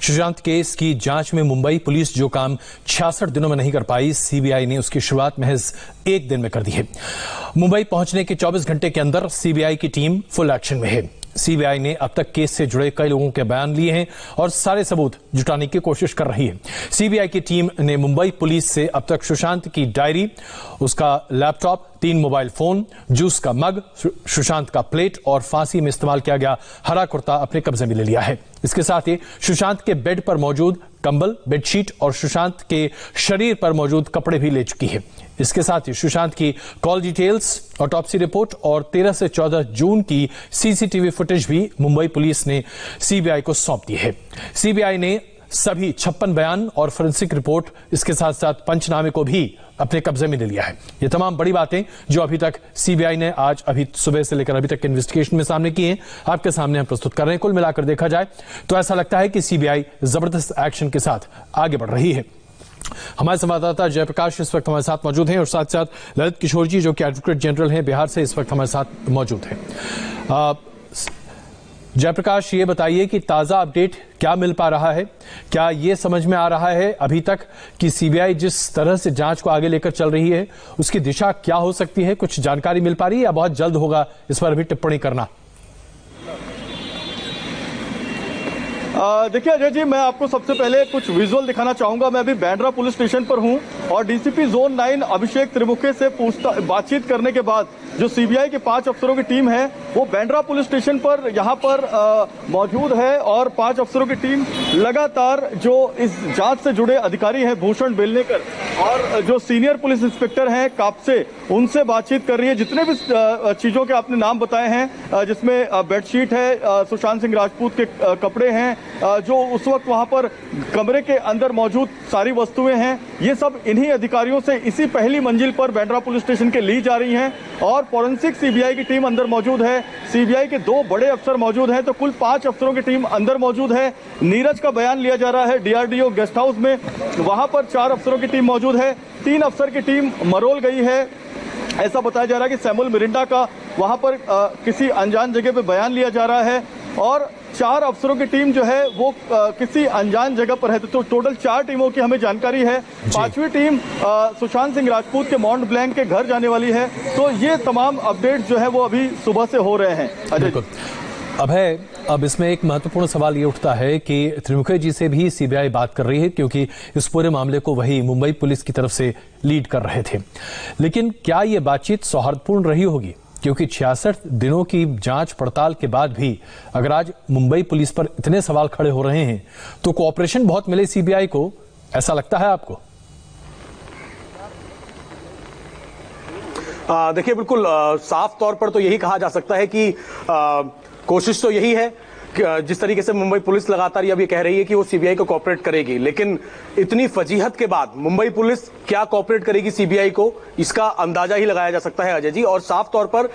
Sushant case की जांच में मुंबई पुलिस जो काम 66 दिनों में नहीं कर पाई, सीबीआई ने उसकी शुरुआत महज एक दिन में कर दी है। मुंबई पहुंचने के 24 घंटे के अंदर सीबीआई की टीम फुल एक्शन में है। सीबीआई ने अब तक केस से जुड़े कई लोगों के बयान लिए हैं और सारे सबूत जुटाने की कोशिश कर रही है। सीबीआई की टीम ने मुंबई पुलिस से अब तक सुशांत की डायरी, उसका लैपटॉप, 3 मोबाइल फोन, जूस का मग, सुशांत का प्लेट और फांसी में इस्तेमाल किया गया हरा कुर्ता अपने कब्जे में ले लिया है। इसके साथ ही सुशांत के बेड पर मौजूद कंबल, बेडशीट और सुशांत के शरीर पर मौजूद कपड़े भी ले चुकी है। इसके साथ ही सुशांत की कॉल डिटेल्स, ऑटोप्सी रिपोर्ट और 13 से 14 जून की सीसीटीवी फुटेज भी मुंबई पुलिस ने सीबीआई को सौंप दी है। सीबीआई ने सभी 56 बयान और फोरेंसिक रिपोर्ट, इसके साथ साथ पंचनामे को भी अपने कब्जे में ले लिया है। ये तमाम बड़ी बातें जो अभी तक सीबीआई ने आज अभी सुबह से लेकर अभी तक के इन्वेस्टिगेशन में सामने की हैं, आपके सामने हम प्रस्तुत कर रहे हैं। कुल मिलाकर देखा जाए तो ऐसा लगता है कि सीबीआई जबरदस्त एक्शन के साथ आगे बढ़ रही है। हमारे संवाददाता जयप्रकाश इस वक्त हमारे साथ मौजूद हैं और साथ साथ ललित किशोर जी जो कि एडवोकेट जनरल हैं बिहार से, इस वक्त हमारे साथ मौजूद हैं। जयप्रकाश, ये बताइए कि ताजा अपडेट क्या मिल पा रहा है? क्या ये समझ में आ रहा है अभी तक कि सीबीआई जिस तरह से जांच को आगे लेकर चल रही है उसकी दिशा क्या हो सकती है? कुछ जानकारी मिल पा रही है या बहुत जल्द होगा इस पर अभी टिप्पणी करना? देखिए अजय जी, मैं आपको सबसे पहले कुछ विजुअल दिखाना चाहूंगा। मैं अभी बांद्रा पुलिस स्टेशन पर हूं और डीसीपी जोन 9 अभिषेक त्रिमुखे से बातचीत करने के बाद जो सीबीआई के 5 अफसरों की टीम है वो बांद्रा पुलिस स्टेशन पर यहां पर मौजूद है और 5 अफसरों की टीम लगातार जो इस जांच से जुड़े अधिकारी हैं, भूषण बेलनेकर और जो सीनियर पुलिस इंस्पेक्टर हैं कापसे, उनसे बातचीत कर रही है। जितने भी चीजों के आपने नाम बताए हैं, जिसमें बेडशीट है, सुशांत सिंह राजपूत के कपड़े हैं, जो उस वक्त वहां पर कमरे के अंदर मौजूद सारी वस्तुएं हैं, ये सब इन्हीं अधिकारियों से इसी पहली मंजिल पर बांद्रा पुलिस स्टेशन के ली जा रही हैं और फोरेंसिक सीबीआई की टीम अंदर मौजूद है। सीबीआई के 2 बड़े अफसर मौजूद हैं, तो कुल 5 अफसरों की टीम अंदर मौजूद है। नीरज का बयान लिया जा रहा है डीआरडीओ गेस्ट हाउस में, वहां पर 4 अफसरों की टीम मौजूद है। 3 अफसर की टीम मरोल गई है। ऐसा बताया जा रहा है कि सैमुअल मिरिंडा का वहां पर किसी अनजान जगह पे बयान लिया जा रहा है और 4 अफसरों की टीम जो है वो किसी अनजान जगह पर है। तो टोटल 4 टीमों की हमें जानकारी है। 5वीं टीम सुशांत सिंह राजपूत के माउंट ब्लैंक के घर जाने वाली है। तो ये तमाम अपडेट जो है वो अभी सुबह से हो रहे हैं। अजय, अभय, अब इसमें एक महत्वपूर्ण सवाल ये उठता है कि त्रिमुखे जी से भी सीबीआई बात कर रही है क्योंकि इस पूरे मामले को वही मुंबई पुलिस की तरफ से लीड कर रहे थे। लेकिन क्या ये बातचीत सौहार्दपूर्ण रही होगी? क्योंकि 66 दिनों की जांच पड़ताल के बाद भी अगर आज मुंबई पुलिस पर इतने सवाल खड़े हो रहे हैं तो कोऑपरेशन बहुत मिले सीबीआई को, ऐसा लगता है आपको? देखिए, बिल्कुल साफ तौर पर तो यही कहा जा सकता है कि कोशिश तो यही है जिस तरीके से मुंबई पुलिस लगातार अब ये कह रही है कि वो सीबीआई को कोऑपरेट करेगी, लेकिन इतनी फजीहत के बाद मुंबई पुलिस क्या कोऑपरेट करेगी सीबीआई को, इसका अंदाजा ही लगाया जा सकता है अजय जी। और साफ तौर पर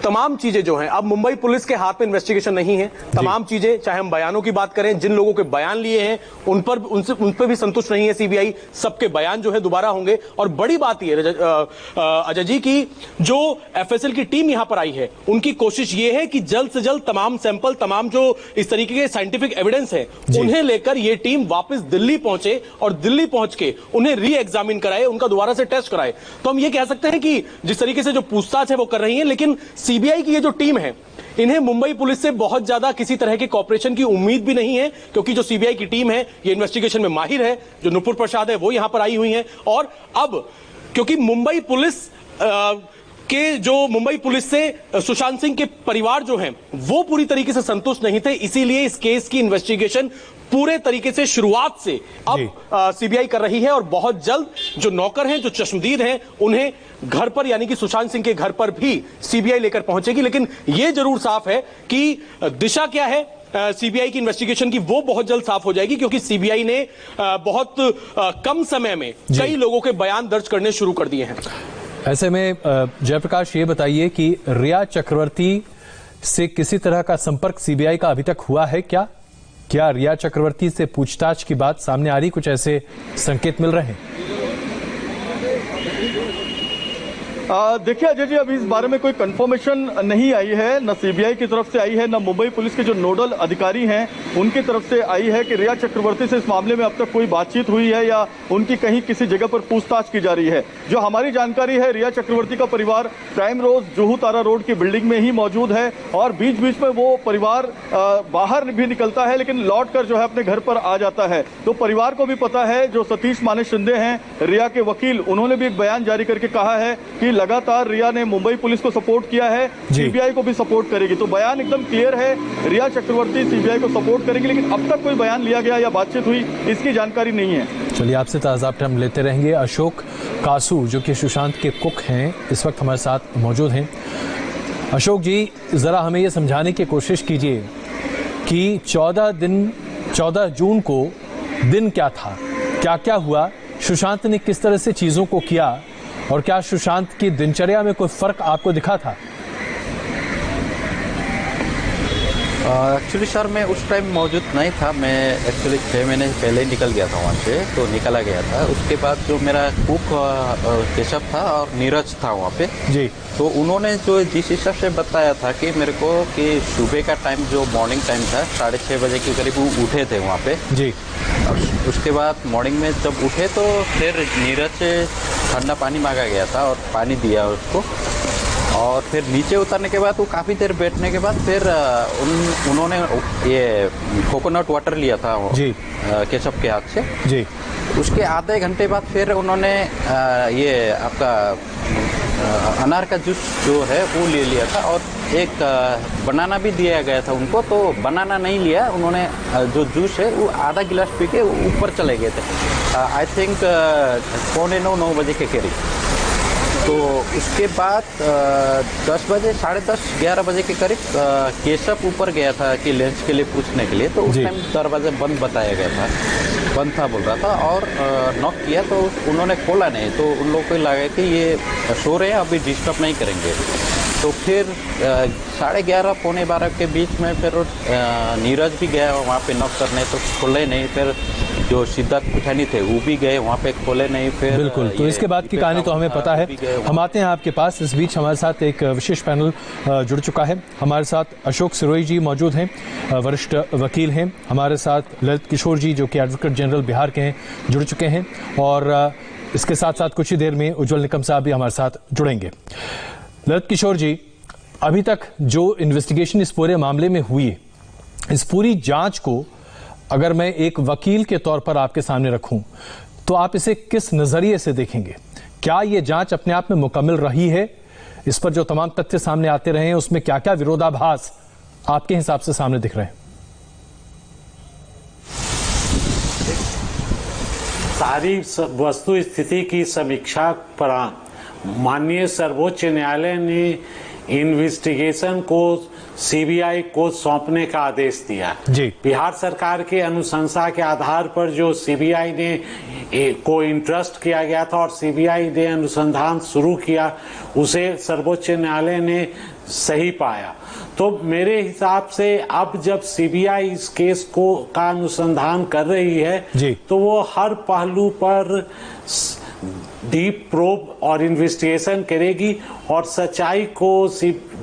तमाम चीजें जो हैं, अब मुंबई पुलिस के हाथ में इन्वेस्टिगेशन नहीं है। तमाम चीजें, चाहे हम बयानों की बात करें, जिन लोगों के बयान लिए हैं उन पर भी संतुष्ट नहीं है सीबीआई। सबके बयान जो है दोबारा होंगे। और बड़ी बात यह अजय जी की जो एफएसएल की टीम यहां पर आई है उनकी कोशिश ये है कि जल्द से जल्द तमाम सैंपल, तमाम जो इस तरीके के साइंटिफिक एविडेंस है उन्हें लेकर ये टीम वापस दिल्ली पहुंचे और दिल्ली पहुंच के उन्हें री एग्जामिन कराए, उनका दोबारा से टेस्ट कराए। तो हम ये कह सकते हैं कि जिस तरीके से जो पूछताछ है वो कर रही है, लेकिन सीबीआई की ये जो टीम है इन्हें मुंबई पुलिस से बहुत ज्यादा किसी तरह के कॉपरेशन की उम्मीद भी नहीं है, क्योंकि जो सीबीआई की टीम है ये इन्वेस्टिगेशन में माहिर है। जो नुपुर प्रसाद है वो यहां पर आई हुई है और अब क्योंकि मुंबई पुलिस से सुशांत सिंह के परिवार जो हैं वो पूरी तरीके से संतुष्ट नहीं थे, इसीलिए इस केस की इन्वेस्टिगेशन पूरे तरीके से शुरुआत से अब सीबीआई कर रही है और बहुत जल्द जो नौकर हैं, जो चश्मदीद हैं, उन्हें घर पर यानी कि सुशांत सिंह के घर पर भी सीबीआई लेकर पहुंचेगी। लेकिन यह जरूर साफ है कि दिशा क्या है सीबीआई की इन्वेस्टिगेशन की, वो बहुत जल्द साफ हो जाएगी, क्योंकि सीबीआई ने बहुत कम समय में कई लोगों के बयान दर्ज करने शुरू कर दिए हैं। ऐसे में जयप्रकाश, ये बताइए कि रिया चक्रवर्ती से किसी तरह का संपर्क सीबीआई का अभी तक हुआ है क्या? क्या रिया चक्रवर्ती से पूछताछ की बात सामने आ रही? कुछ ऐसे संकेत मिल रहे हैं? देखिए अजय जी, अभी इस बारे में कोई कंफर्मेशन नहीं आई है, न सीबीआई की तरफ से आई है, न मुंबई पुलिस के जो नोडल अधिकारी हैं उनकी तरफ से आई है कि रिया चक्रवर्ती से इस मामले में अब तक कोई बातचीत हुई है या उनकी कहीं किसी जगह पर पूछताछ की जा रही है। जो हमारी जानकारी है, रिया चक्रवर्ती का परिवार प्राइम रोज जुहू तारा रोड की बिल्डिंग में ही मौजूद है और बीच बीच में वो परिवार बाहर भी निकलता है लेकिन लौट कर जो है अपने घर पर आ जाता है। तो परिवार को भी पता है, जो सतीश माने शिंदे हैं रिया के वकील, उन्होंने भी एक बयान जारी करके कहा है कि लगातार रिया ने मुंबई पुलिस को सपोर्ट किया है, सीबीआई को भी सपोर्ट करेगी। तो बयान एकदम क्लियर है, रिया चक्रवर्ती सीबीआई को सपोर्ट करेगी, लेकिन अब तक कोई बयान लिया गया या बातचीत हुई इसकी जानकारी नहीं है। चलिए, आपसे ताज़ा अपडेट हम लेते रहेंगे। अशोक कासू जो कि सुशांत के कुक हैं, इस वक्त हमारे साथ मौजूद हैं। अशोक जी, ज़रा हमें ये समझाने की कोशिश कीजिए कि 14 जून को दिन क्या था, क्या क्या हुआ, सुशांत ने किस तरह से चीज़ों को किया और क्या सुशांत की दिनचर्या में कोई फर्क आपको दिखा था? एक्चुअली सर, मैं उस टाइम मौजूद नहीं था। मैं एक्चुअली 6 महीने पहले ही निकल गया था वहाँ से, तो निकला गया था। उसके बाद जो मेरा कुक केशव था और नीरज था वहाँ पे जी, तो उन्होंने जो जिस हिसाब से बताया था कि मेरे को कि सुबह का टाइम जो मॉर्निंग टाइम था 6:30 बजे के करीब वो उठे थे वहाँ पे जी। और उसके बाद मॉर्निंग में जब उठे तो फिर नीरज से ठंडा पानी मांगा गया था और पानी दिया उसको, और फिर नीचे उतरने के बाद वो काफ़ी देर बैठने के बाद फिर उन्होंने ये कोकोनट वाटर लिया था जी केशव के हाथ से जी। उसके आधे घंटे बाद फिर उन्होंने ये आपका अनार का जूस जो है वो ले लिया था और एक बनाना भी दिया गया था उनको। तो बनाना नहीं लिया उन्होंने, जो जूस है वो आधा गिलास पी के ऊपर चले गए थे। आई थिंक 9:45 बजे के करीब। तो उसके बाद 10 बजे 10:30 11 बजे के करीब केशव ऊपर गया था कि लंच के लिए पूछने के लिए। तो उस टाइम दरवाजा बंद बताया गया था, बंद था बोल रहा था, और नॉक किया तो उन्होंने खोला नहीं। तो उन लोगों को लगा कि ये सो रहे हैं, अभी डिस्टर्ब नहीं करेंगे। तो फिर 11:30 पौने 12 के बीच में फिर नीरज भी गया वहाँ पे नॉक करने, तो खोले नहीं। फिर जो सिद्धार्थ पिठानी थे वो भी गए वहाँ पे, खोले नहीं। फिर बिल्कुल, तो इसके बाद की कहानी तो हमें पता है। हम आते हैं आपके पास। इस बीच हमारे साथ एक विशेष पैनल जुड़ चुका है। हमारे साथ अशोक सिरोही जी मौजूद हैं, वरिष्ठ वकील हैं। हमारे साथ ललित किशोर जी जो कि एडवोकेट जनरल बिहार के हैं, जुड़ चुके हैं। और इसके साथ साथ कुछ ही देर में उज्जवल निकम साहब भी हमारे साथ जुड़ेंगे। ललित किशोर जी, अभी तक जो इन्वेस्टिगेशन इस पूरे मामले में हुई है, इस पूरी जांच को अगर मैं एक वकील के तौर पर आपके सामने रखूं तो आप इसे किस नजरिए से देखेंगे? क्या यह जांच अपने आप में मुकम्मल रही है? इस पर जो तमाम तथ्य सामने आते रहे हैं उसमें क्या क्या विरोधाभास आपके हिसाब से सामने दिख रहे हैं? सारी वस्तु स्थिति की समीक्षा पर माननीय सर्वोच्च न्यायालय ने इन्वेस्टिगेशन को सीबीआई को सौंपने का आदेश दिया जी। बिहार सरकार के अनुशंसा के आधार पर जो सीबीआई ने को इंटरेस्ट किया गया था और सीबीआई ने अनुसंधान शुरू किया, उसे सर्वोच्च न्यायालय ने सही पाया। तो मेरे हिसाब से अब जब सीबीआई इस केस को का अनुसंधान कर रही है जी, तो वो हर पहलू पर डीप प्रोब और इन्वेस्टिगेशन करेगी और सच्चाई को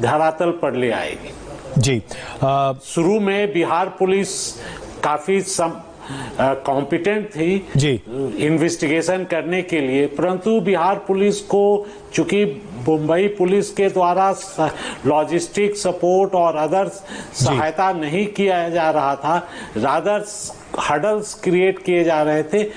धरातल पर ले आएगी जी। शुरू में बिहार पुलिस काफी कॉम्पिटेंट थी जी इन्वेस्टिगेशन करने के लिए, परंतु बिहार पुलिस को चूंकि मुंबई पुलिस के द्वारा लॉजिस्टिक सपोर्ट और अदर सहायता नहीं किया जा रहा था, रादर हर्डल्स क्रिएट किए जा रहे थे।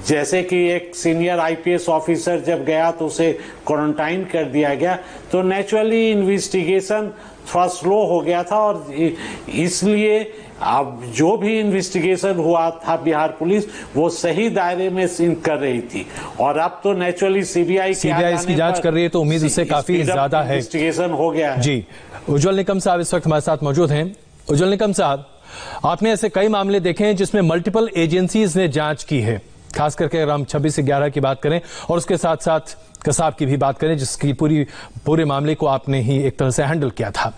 जैसे कि एक सीनियर आईपीएस ऑफिसर जब गया तो उसे क्वारंटाइन कर दिया गया, तो नेचुरली इन्वेस्टिगेशन थोड़ा स्लो हो गया था। और इसलिए अब जो भी इन्वेस्टिगेशन हुआ था बिहार पुलिस वो सही दायरे में कर रही थी। और अब तो नेचुरली सीबीआई इसकी जांच कर रही है, तो उम्मीद उससे काफी ज्यादा है। इन्वेस्टिगेशन हो गया है जी। उज्जवल निकम साहब इस वक्त हमारे साथ मौजूद हैं। उज्जवल निकम साहब, आपने ऐसे कई मामले देखे हैं जिसमें मल्टीपल एजेंसीज ने जांच की है, खास करके अगर हम 26 से 11 की बात करें और उसके साथ साथ कसाब की भी बात करें, जिसकी पूरे मामले को आपने ही एक तरह से हैंडल किया था।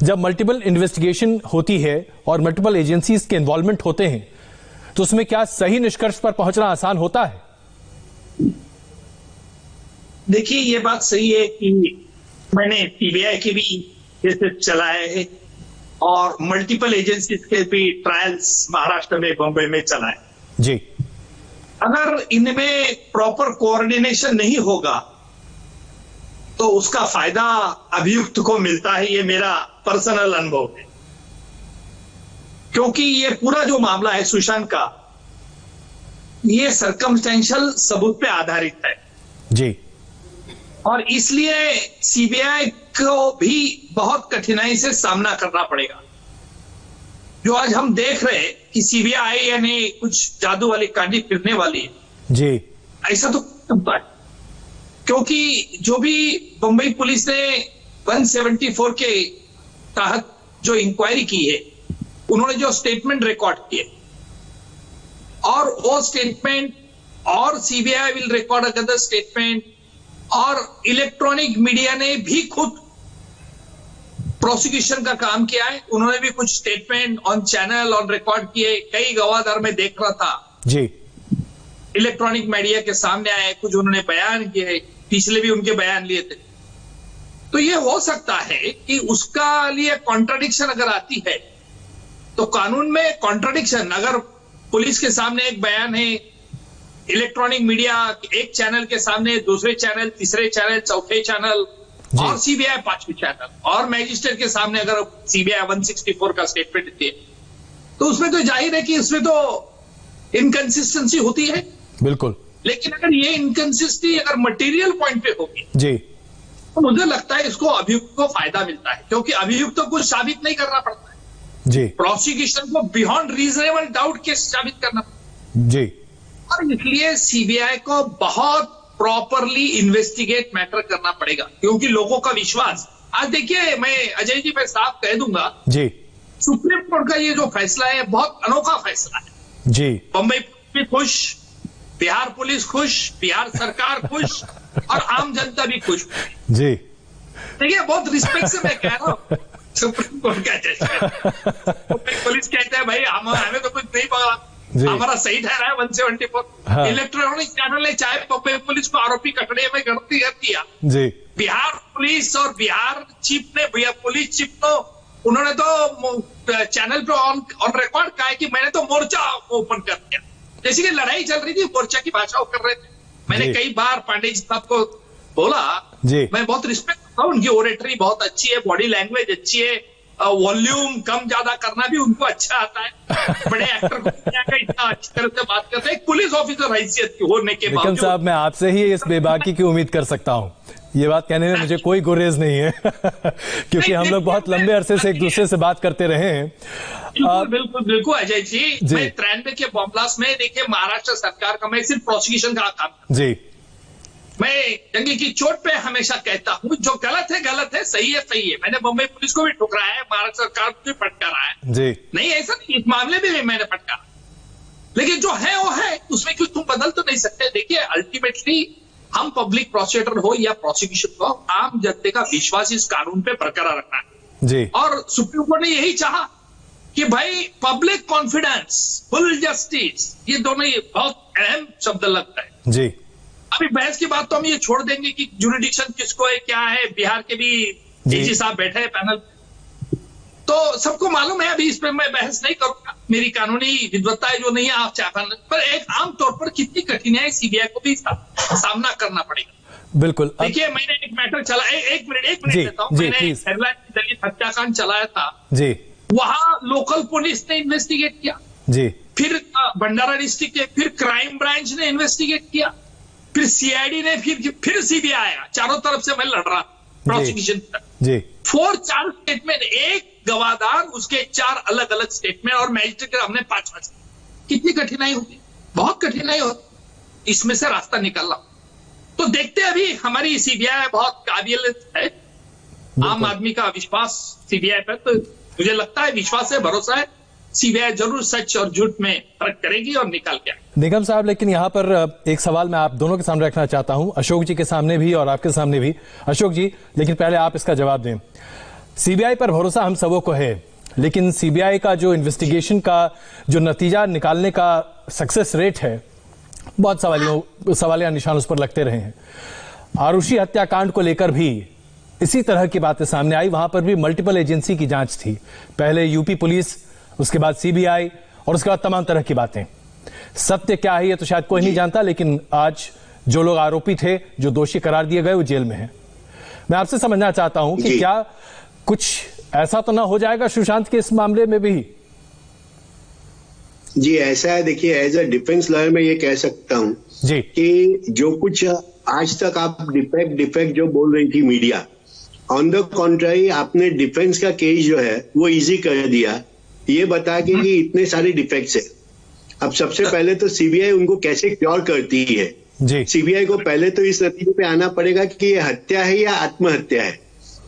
जब मल्टीपल इन्वेस्टिगेशन होती है और मल्टीपल एजेंसीज के इन्वॉल्वमेंट होते हैं, तो उसमें क्या सही निष्कर्ष पर पहुंचना आसान होता है? देखिए, ये बात सही है कि मैंने सीबीआई के भी केसेस चलाए हैं और मल्टीपल एजेंसीज के भी ट्रायल्स महाराष्ट्र में, बॉम्बे में चलाए जी। अगर इनमें प्रॉपर कोऑर्डिनेशन नहीं होगा तो उसका फायदा अभियुक्त को मिलता है, ये मेरा पर्सनल अनुभव है। क्योंकि ये पूरा जो मामला है सुशांत का, ये सर्कमस्टेंशियल सबूत पे आधारित है जी, और इसलिए सीबीआई को भी बहुत कठिनाई से सामना करना पड़ेगा। जो आज हम देख रहे हैं कि सीबीआई यानी कुछ जादू वाली कांडी फिरने वाली है जी, ऐसा तो होता है। क्योंकि जो भी बंबई पुलिस ने 174 के तहत जो इंक्वायरी की है, उन्होंने जो स्टेटमेंट रिकॉर्ड किए और वो स्टेटमेंट और CBI will record other statement, और इलेक्ट्रॉनिक मीडिया ने भी खुद प्रोसिक्यूशन का काम किया है। उन्होंने भी कुछ statement on channel on record किए। कई गवाहदार में देख रहा था जी, इलेक्ट्रॉनिक मीडिया के सामने आए, कुछ उन्होंने बयान किए, पिछले भी उनके बयान लिए थे। तो ये हो सकता है कि उसका लिए कॉन्ट्राडिक्शन अगर आती है तो कानून में कॉन्ट्राडिक्शन, अगर पुलिस के सामने एक बयान है, इलेक्ट्रॉनिक मीडिया एक चैनल के सामने, दूसरे चैनल, तीसरे चैनल, चौथे चैनल और सीबीआई पांचवें चैनल, और मैजिस्ट्रेट के सामने अगर सीबीआई 164 का स्टेटमेंट देती है तो उसमें तो जाहिर है कि उसमें तो इनकंसिस्टेंसी होती है। बिल्कुल। लेकिन अगर ये इनकंसिस्टेंसी अगर मटेरियल पॉइंट पे होगी जी, तो मुझे लगता है इसको अभियुक्त को फायदा मिलता है, क्योंकि अभियुक्त को कुछ साबित नहीं करना पड़ता है जी, प्रोसिक्यूशन को बियॉन्ड रीजनेबल डाउट केस साबित करना पड़ता है। जी, और इसलिए सीबीआई को बहुत प्रॉपरली इन्वेस्टिगेट मैटर करना पड़ेगा, क्योंकि लोगों का विश्वास, आज देखिए, मैं अजय जी, मैं साफ कह दूंगा जी, सुप्रीम कोर्ट का ये जो फैसला है बहुत अनोखा फैसला है। जी, बंबई भी खुश, बिहार पुलिस खुश, बिहार सरकार खुश और आम जनता भी खुश जी। देखिए, बहुत रिस्पेक्ट से मैं कह रहा हूँ, सुप्रीम कोर्ट का जज पुलिस कहते हैं भाई हमें तो कुछ नहीं पता, हमारा सही ठहरा है 174। हाँ। इलेक्ट्रॉनिक चैनल ने चाहे बंबई पुलिस को आरोपी कटड़े में गलती कर दिया, जी, बिहार पुलिस और बिहार चीफ ने, पुलिस चीफ तो उन्होंने तो चैनल पे ऑन रिकॉर्ड कहा है कि मैंने तो मोर्चा ओपन कर दिया, जैसे कि लड़ाई चल रही थी, मोर्चा की भाषा कर रहे थे। मैंने कई बार पांडे जी साहब को बोला, मैं बहुत रिस्पेक्ट करता हूँ, उनकी ओरेटरी बहुत अच्छी है, बॉडी लैंग्वेज अच्छी है, वॉल्यूम कम ज्यादा करना भी उनको अच्छा आता है, बड़े एक्टर को इतना अच्छी तरह से बात करते हैं, एक पुलिस ऑफिसर हैसियत की होने के विक्रम बावजूद। साहब, मैं आपसे ही इस बेबाकी की उम्मीद कर सकता हूँ, ये बात कहने में मुझे कोई गुरेज नहीं है क्योंकि हम लोग बहुत लंबे अरसे से एक दूसरे से बात करते रहे हैं। बिल्कुल बिल्कुल अजय जी, मैं 93 के बॉम्ब ब्लास्ट में, देखिए, महाराष्ट्र सरकार का मैं सिर्फ प्रोसिक्यूशन का काम, जी, मैं जंगी की चोट पे हमेशा कहता हूं, जो गलत है, सही है। मैंने बंबई पुलिस को भी ठुकराया है, महाराष्ट्र सरकार को भी फटकारा है जी, नहीं, ऐसा नहीं, इस मामले में भी मैंने फटकारा, लेकिन जो है वो है, उसमें क्यों तुम बदल तो नहीं सकते। देखिए, अल्टीमेटली हम पब्लिक प्रोसिक्यूटर हो या प्रोसिक्यूशन हो, आम जनता का विश्वास इस कानून पे बरकरार रखना है जी, और सुप्रीम कोर्ट ने यही चाहा कि भाई पब्लिक कॉन्फिडेंस, फुल जस्टिस, ये दोनों ही बहुत अहम शब्द लगता है जी। अभी बहस की बात तो हम ये छोड़ देंगे कि जुरिडिक्शन किसको है, क्या है, बिहार के भी डीजी साहब बैठे हैं पैनल, तो सबको मालूम है, अभी इस पर मैं बहस नहीं करूंगा, मेरी कानूनी विद्वत्ता है जो नहीं है, आप चाहते, पर एक आम तौर पर कितनी कठिनाई सीबीआई को भी सामना करना पड़ेगा। बिल्कुल। देखिए, मैंने एक मैटर चला, एक मिनट देता हूँ, मैंने दलित हत्याकांड चलाया था जी, वहां लोकल पुलिस ने इन्वेस्टिगेट किया जी, फिर भंडारा डिस्ट्रिक्ट के, फिर क्राइम ब्रांच ने इन्वेस्टिगेट किया, फिर सीआईडी ने, फिर सीबीआई आया, चारों तरफ से मैं लड़ रहा प्रोसिक्यूशन जी, 4 स्टेटमेंट, एक गवाहदार, उसके 4 अलग अलग स्टेटमेंट, और मैजिस्ट्रेट के हमने 5 कितनी कठिनाई होती, बहुत कठिनाई होती, इसमें से रास्ता निकलना। तो देखते अभी हमारी सीबीआई बहुत काबिल है, आम आदमी का विश्वास सीबीआई पर, तो मुझे लगता है विश्वास है, भरोसा है, सीबीआई जरूर सच और झूठ में फर्क करेगी और निकाल के आएगी। निगम साहब, लेकिन यहाँ पर एक सवाल मैं आप दोनों के सामने रखना चाहता हूं, अशोक जी के सामने भी और आपके सामने भी। अशोक जी, लेकिन पहले आप इसका जवाब दें। सीबीआई पर भरोसा हम सबों को है, लेकिन सीबीआई का जो इन्वेस्टिगेशन का जो नतीजा निकालने का सक्सेस रेट है, बहुत सवालिया निशान उस पर लगते रहे हैं। आरुषि हत्याकांड को लेकर भी इसी तरह की बातें सामने आई। वहां पर भी मल्टीपल एजेंसी की जांच थी, पहले यूपी पुलिस, उसके बाद सीबीआई और उसके बाद तमाम तरह की बातें। सत्य क्या है ये तो शायद कोई नहीं जानता, लेकिन आज जो लोग आरोपी थे, जो दोषी करार दिए गए, वो जेल में हैं। मैं आपसे समझना चाहता हूं कि क्या कुछ ऐसा तो ना हो जाएगा सुशांत के इस मामले में भी? जी ऐसा है, देखिए एज अ डिफेंस लॉयर मैं ये कह सकता हूं जी कि जो कुछ आज तक आप डिफेक्ट जो बोल रही थी मीडिया, ऑन द कॉन्ट्रारी आपने डिफेंस का केस जो है वो इजी कर दिया, ये बता के कि इतने सारे डिफेक्ट्स है। अब सबसे पहले तो सीबीआई उनको कैसे क्योर करती है जी। सीबीआई को पहले तो इस नतीजे पे आना पड़ेगा कि ये हत्या है या आत्महत्या है।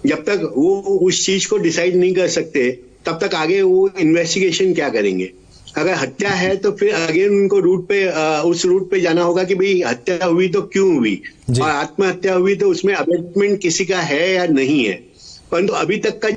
जब तक वो उस चीज को डिसाइड नहीं कर सकते तब तक आगे वो इन्वेस्टिगेशन क्या करेंगे। अगर हत्या है तो फिर अगेन उनको उस रूट पे जाना होगा कि भाई हत्या हुई तो क्यों हुई, और आत्महत्या हुई तो उसमें अबेटमेंट किसी का है या नहीं है। परंतु अभी तक का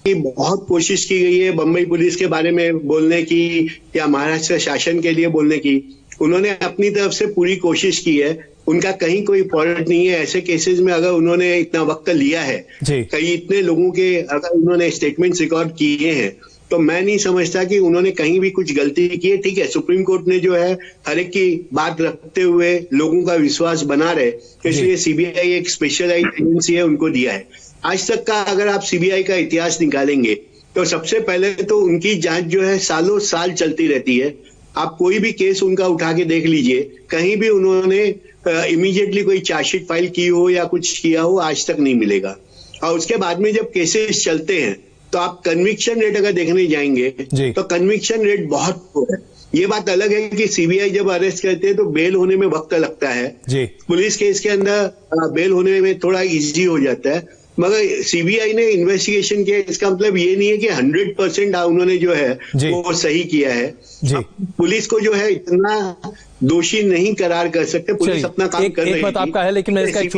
बहुत कोशिश की गई है बम्बई पुलिस के बारे में बोलने की या महाराष्ट्र शासन के लिए बोलने की, उन्होंने अपनी तरफ से पूरी कोशिश की है। उनका कहीं कोई फॉल्ट नहीं है। ऐसे केसेस में अगर उन्होंने इतना वक्त लिया है, कई इतने लोगों के अगर उन्होंने स्टेटमेंट्स रिकॉर्ड किए हैं, तो मैं नहीं समझता कि उन्होंने कहीं भी कुछ गलती की है। ठीक है, सुप्रीम कोर्ट ने जो है हर एक की बात रखते हुए लोगों का विश्वास बना रहे, इसलिए सीबीआई एक स्पेशलाइज्ड एजेंसी है, उनको दिया है। आज तक का अगर आप सीबीआई का इतिहास निकालेंगे तो सबसे पहले तो उनकी जांच जो है सालों साल चलती रहती है। आप कोई भी केस उनका उठा के देख लीजिए, कहीं भी उन्होंने इमीडिएटली कोई चार्जशीट फाइल की हो या कुछ किया हो आज तक नहीं मिलेगा। और उसके बाद में जब केसेस चलते हैं तो आप कन्विक्शन रेट अगर देखने जाएंगे तो कन्विक्शन रेट बहुत है। ये बात अलग है कि सीबीआई जब अरेस्ट करते हैं तो बेल होने में वक्त लगता है, पुलिस केस के अंदर बेल होने में थोड़ा इजी हो जाता है। मगर सीबीआई ने इन्वेस्टिगेशन किया, इसका मतलब ये नहीं है कि 100% उन्होंने जो है वो सही किया है। पुलिस को जो है इतना दोषी नहीं करार कर सकते, पुलिस अपना काम कर रही है। एक बात आपका है, लेकिन मैं इसका एक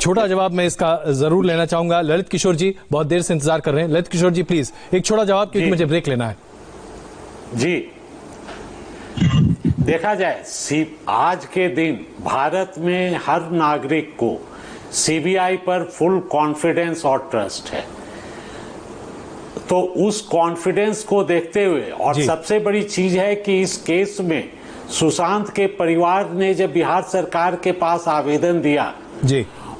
छोटा जवाब मैं इसका जरूर लेना चाहूंगा। ललित किशोर जी बहुत देर से इंतजार कर रहे हैं। ललित किशोर जी प्लीज एक छोटा जवाब, क्योंकि मुझे ब्रेक लेना है। जी, देखा जाए आज के दिन भारत में हर नागरिक को सीबीआई पर फुल कॉन्फिडेंस और ट्रस्ट है। तो उस कॉन्फिडेंस को देखते हुए, और सबसे बड़ी चीज है कि इस केस में सुशांत के परिवार ने जब बिहार सरकार के पास आवेदन दिया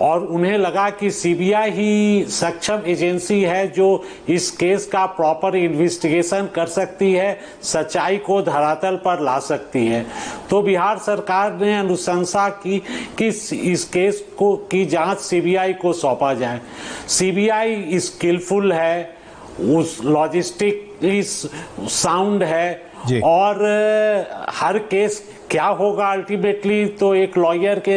और उन्हें लगा कि सीबीआई ही सक्षम एजेंसी है जो इस केस का प्रॉपर इन्वेस्टिगेशन कर सकती है, सच्चाई को धरातल पर ला सकती है, तो बिहार सरकार ने अनुशंसा की कि इस केस को की जांच सीबीआई को सौंपा जाए। सीबीआई स्किलफुल है, उस लॉजिस्टिक साउंड है, और हर केस क्या होगा अल्टीमेटली तो एक लॉयर के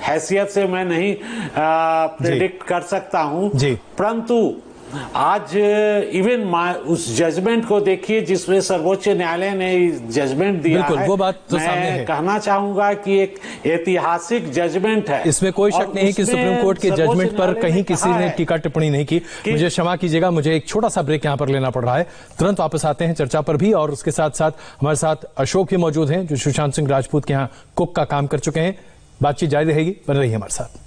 हैसियत से मैं नहीं प्रेडिक्ट कर सकता हूं। परंतु आज इवन उस जजमेंट को देखिए जिसमें सर्वोच्च न्यायालय ने जजमेंट दिया है, वो बात तो सामने है। कहना चाहूंगा कि एक ऐतिहासिक जजमेंट है। इसमें कोई शक नहीं है कि सुप्रीम कोर्ट के जजमेंट पर कहीं किसी ने टीका टिप्पणी नहीं की। मुझे क्षमा कीजिएगा, मुझे एक छोटा सा ब्रेक यहाँ पर लेना पड़ रहा है। तुरंत वापस आते हैं चर्चा पर भी, और उसके साथ साथ हमारे साथ अशोक भी मौजूद हैं जो सुशांत सिंह राजपूत के यहाँ कुक का काम कर चुके हैं। बातचीत जारी रहेगी, बन रही है हमारे साथ।